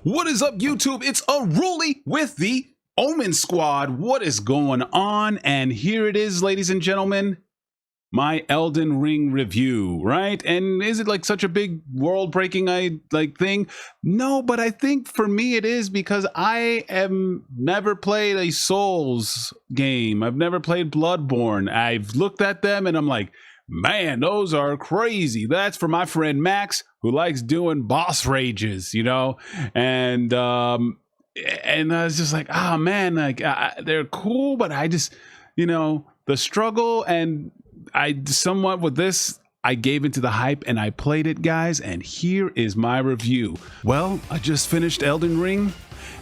What is up, YouTube? It's unrooolie with the Omen Squad. What is going on? And here it is, ladies and gentlemen, my Elden Ring review, right? And is it like such a big world-breaking thing? No, but I think for me it is because I have never played a Souls game. I've never played Bloodborne. I've looked at them and I'm like, man, those are crazy. That's for my friend Max, who likes doing boss rages, you know? And I was just like, oh man, they're cool, but I just, the struggle, and I somewhat with this, I gave into the hype and I played it, guys, and here is my review. Well, I just finished Elden Ring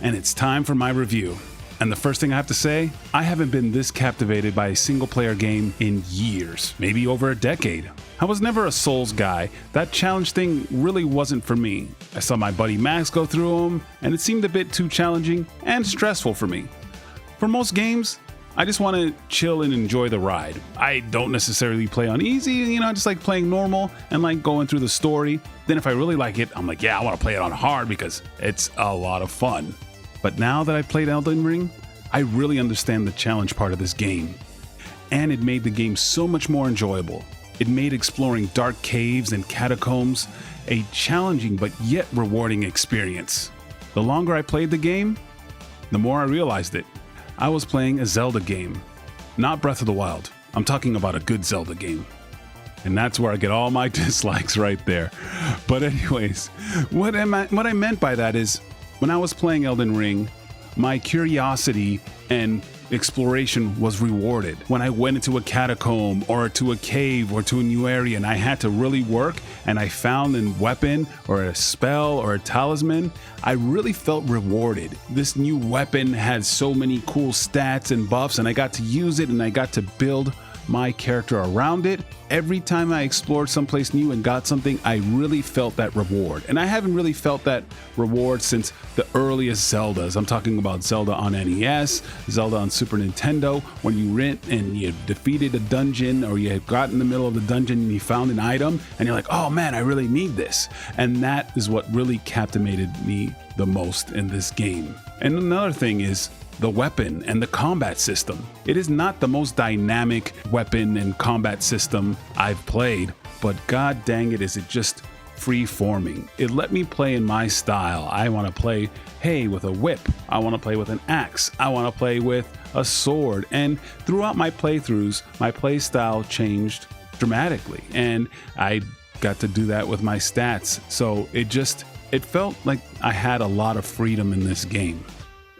and it's time for my review. And the first thing I have to say, I haven't been this captivated by a single player game in years, maybe over a decade. I was never a Souls guy. That challenge thing really wasn't for me. I saw my buddy Max go through them and it seemed a bit too challenging and stressful for me. For most games, I just want to chill and enjoy the ride. I don't necessarily play on easy, I just like playing normal and like going through the story. Then if I really like it, I'm like, yeah, I want to play it on hard because it's a lot of fun. But now that I've played Elden Ring, I really understand the challenge part of this game. And it made the game so much more enjoyable. It made exploring dark caves and catacombs a challenging but yet rewarding experience. The longer I played the game, the more I realized it. I was playing a Zelda game, not Breath of the Wild. I'm talking about a good Zelda game. And that's where I get all my dislikes right there. But anyways, what I meant by that is, when I was playing Elden Ring, my curiosity and exploration was rewarded. When I went into a catacomb or to a cave or to a new area and I had to really work and I found a weapon or a spell or a talisman, I really felt rewarded. This new weapon had so many cool stats and buffs and I got to use it and I got to build my character around it. Every time I explored someplace new and got something, I really felt that reward. And I haven't really felt that reward since the earliest Zeldas. I'm talking about Zelda on NES, Zelda on Super Nintendo, when you went and you defeated a dungeon or you had got in the middle of the dungeon and you found an item and you're like, oh man, I really need this. And that is what really captivated me the most in this game. And another thing is the weapon and the combat system. It is not the most dynamic weapon and combat system I've played, but god dang it, is it just free-forming. It let me play in my style. I want to play, hey, with a whip. I want to play with an axe. I want to play with a sword. And throughout my playthroughs, my play style changed dramatically. And I got to do that with my stats. So it felt like I had a lot of freedom in this game.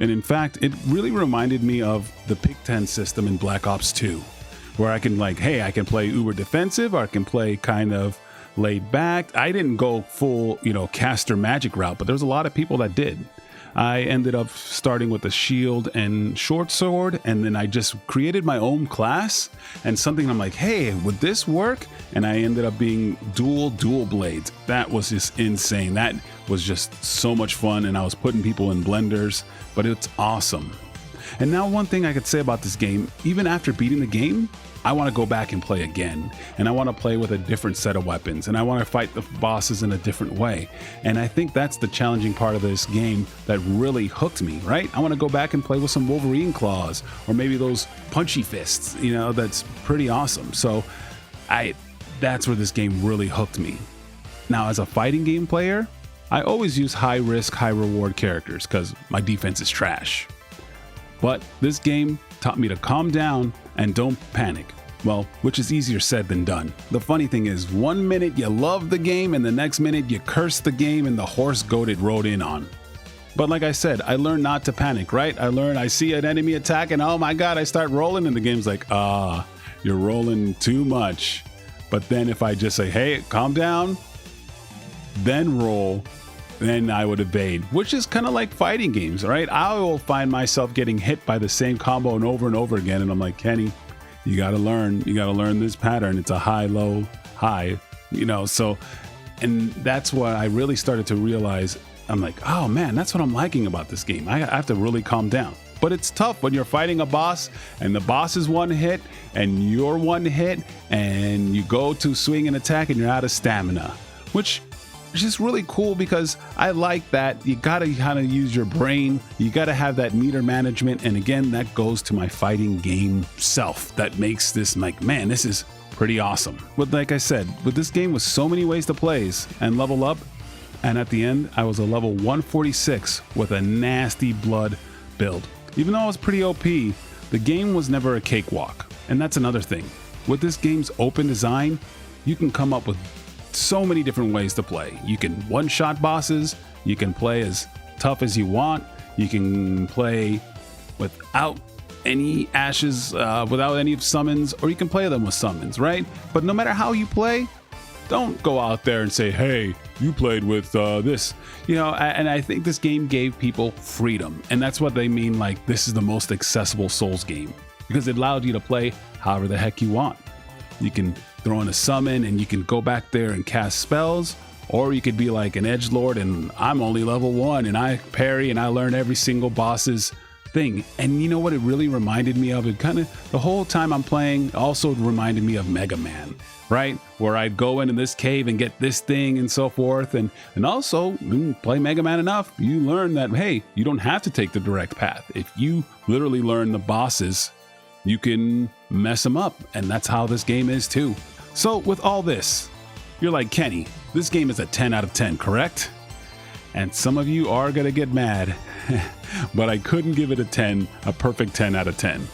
And in fact, it really reminded me of the pick 10 system in Black Ops 2, where I can I can play uber defensive, or I can play kind of laid back. I didn't go full, caster magic route, but there's a lot of people that did. I ended up starting with a shield and short sword, and then I just created my own class and something I'm like, hey, would this work? And I ended up being dual blades. That was just insane. That was just so much fun, and I was putting people in blenders, but it's awesome. And now one thing I could say about this game, even after beating the game, I want to go back and play again, and I want to play with a different set of weapons, and I want to fight the bosses in a different way. And I think that's the challenging part of this game that really hooked me, right? I want to go back and play with some Wolverine claws, or maybe those punchy fists, that's pretty awesome. So that's where this game really hooked me. Now, as a fighting game player, I always use high risk, high reward characters because my defense is trash. But this game taught me to calm down and don't panic. Well, which is easier said than done. The funny thing is, one minute you love the game and the next minute you curse the game and the horse goat it rode in on. But like I said, I learned not to panic, right? I see an enemy attack and oh my god, I start rolling and the game's like, you're rolling too much. But then if I just say, hey, calm down, then roll, then I would evade, which is kind of like fighting games, right? I will find myself getting hit by the same combo and over again, and I'm like, Kenny, you gotta learn this pattern. It's a high, low, high, so, and that's why I really started to realize, I'm like, oh man, that's what I'm liking about this game. I have to really calm down. But it's tough when you're fighting a boss and the boss is one hit and you're one hit and you go to swing and attack and you're out of stamina, which It's just really cool because I like that you gotta kind of use your brain. You gotta have that meter management. And again, that goes to my fighting game self that makes this like, man, this is pretty awesome. But like I said, with this game with so many ways to play and level up, and at the end, I was a level 146 with a nasty blood build. Even though I was pretty OP, the game was never a cakewalk. And that's another thing. With this game's open design, you can come up with so many different ways to play. You can one-shot bosses, you can play as tough as you want, you can play without any ashes, without any summons, or you can play them with summons, right? But no matter how you play, don't go out there and say, hey, you played with this, you know. And I think this game gave people freedom, and that's what they mean, like, this is the most accessible Souls game, because it allowed you to play however the heck you want. You can throw in a summon and you can go back there and cast spells, or you could be like an edgelord and I'm only level 1 and I parry and I learn every single boss's thing. And you know what it really reminded me of? It kind of, the whole time I'm playing, also reminded me of Mega Man, right? Where I'd go into this cave and get this thing and so forth. And also, play Mega Man enough, you learn that, hey, you don't have to take the direct path. If you literally learn the bosses, you can mess them up. And that's how this game is too. So with all this, you're like, Kenny, this game is a 10 out of 10, correct? And some of you are gonna get mad, but I couldn't give it a 10, a perfect 10 out of 10.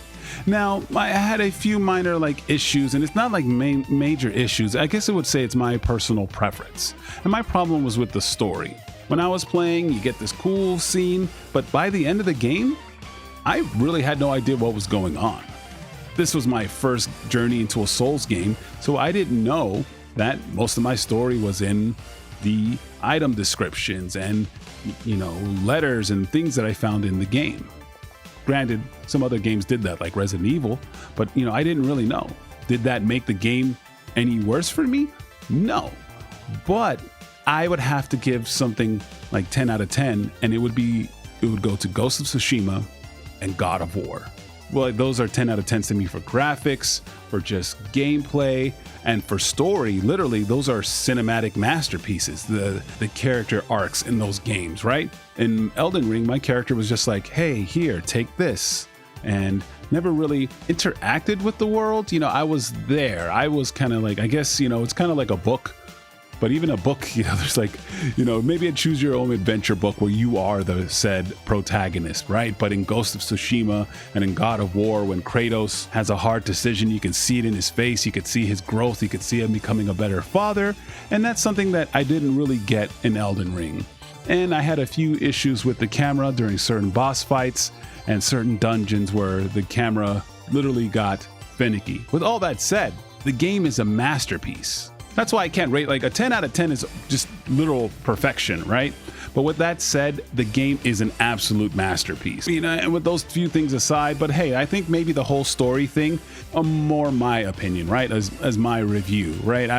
Now, I had a few minor issues, and it's not like major issues. I guess I would say it's my personal preference. And my problem was with the story. When I was playing, you get this cool scene, but by the end of the game, I really had no idea what was going on. This was my first journey into a Souls game, so I didn't know that most of my story was in the item descriptions and, you know, letters and things that I found in the game. Granted, some other games did that, like Resident Evil, but, you know, I didn't really know. Did that make the game any worse for me? No. But I would have to give something like 10 out of 10, and it would go to Ghost of Tsushima and God of War. Well, those are 10 out of 10 to me for graphics, for just gameplay, and for story. Literally, those are cinematic masterpieces, the character arcs in those games, right? In Elden Ring, my character was just like, hey, here, take this, and never really interacted with the world. You know, I was there. I was kind of like, I guess, you know, it's kind of like a book. But even a book, you know, there's like, you know, maybe a choose your own adventure book where you are the said protagonist, right? But in Ghost of Tsushima and in God of War, when Kratos has a hard decision, you can see it in his face. You could see his growth. You could see him becoming a better father. And that's something that I didn't really get in Elden Ring. And I had a few issues with the camera during certain boss fights and certain dungeons where the camera literally got finicky. With all that said, the game is a masterpiece. That's why I can't rate, like a 10 out of 10 is just literal perfection, right? But with that said, the game is an absolute masterpiece. You know, and with those few things aside, but hey, I think maybe the whole story thing, more my opinion, right? As my review, right?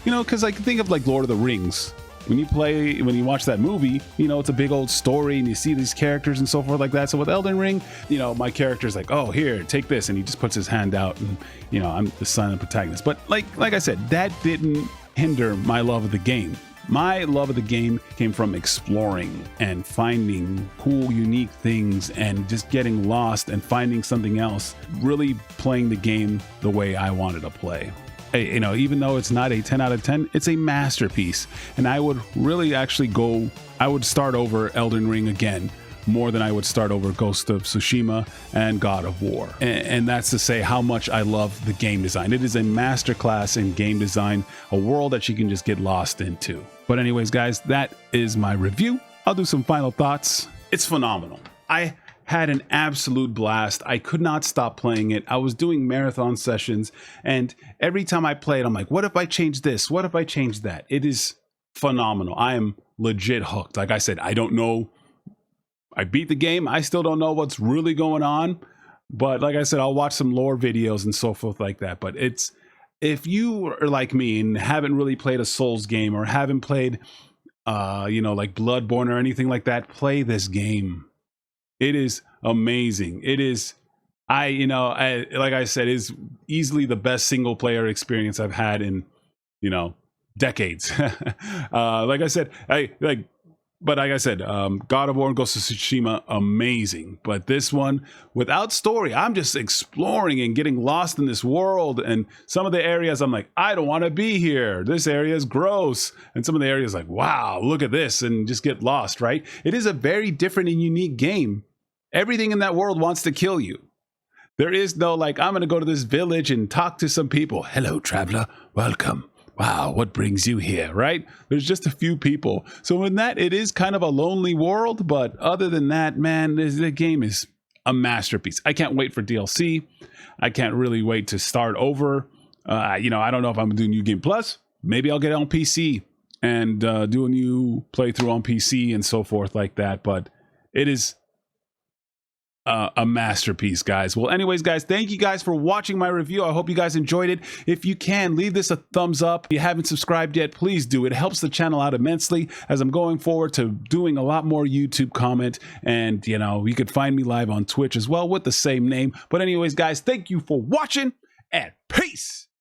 You know, because I can think of like Lord of the Rings. When you watch that movie, you know, it's a big old story and you see these characters and so forth like that. So with Elden Ring, you know, my character's like, oh, here, take this. And he just puts his hand out and, you know, I'm the silent protagonist. But like I said, that didn't hinder my love of the game. My love of the game came from exploring and finding cool, unique things and just getting lost and finding something else, really playing the game the way I wanted to play. You know, even though it's not a 10 out of 10, it's a masterpiece. And I would really actually I would start over Elden Ring again, more than I would start over Ghost of Tsushima and God of War. And that's to say how much I love the game design. It is a masterclass in game design, a world that you can just get lost into. But anyways, guys, that is my review. I'll do some final thoughts. It's phenomenal. I had an absolute blast. I could not stop playing it. I was doing marathon sessions, and every time I played, I'm like, what if I change this? What if I change that? It is phenomenal. I am legit hooked. Like I said, I don't know. I beat the game. I still don't know what's really going on. But like I said, I'll watch some lore videos and so forth like that. But if you are like me and haven't really played a Souls game or haven't played, you know, like Bloodborne or anything like that, play this game. It is amazing. It is, like I said, is easily the best single player experience I've had in, you know, decades. Like I said, God of War and Ghost of Tsushima, amazing. But this one, without story, I'm just exploring and getting lost in this world. And some of the areas, I'm like, I don't want to be here. This area is gross. And some of the areas, like, wow, look at this, and just get lost, right? It is a very different and unique game. Everything in that world wants to kill you. There is no, like, I'm going to go to this village and talk to some people. Hello, traveler. Welcome. Wow, what brings you here, right? There's just a few people. So in that, it is kind of a lonely world. But other than that, man, the game is a masterpiece. I can't wait for DLC. I can't really wait to start over. I don't know if I'm going to do New Game Plus. Maybe I'll get it on PC and do a new playthrough on PC and so forth like that. But it is a masterpiece, guys. Well, anyways, guys, thank you guys for watching my review. I hope you guys enjoyed it. If you can, leave this a thumbs up. If you haven't subscribed yet, please do. It helps the channel out immensely as I'm going forward to doing a lot more YouTube comment. And, you could find me live on Twitch as well with the same name. But anyways, guys, thank you for watching, and peace.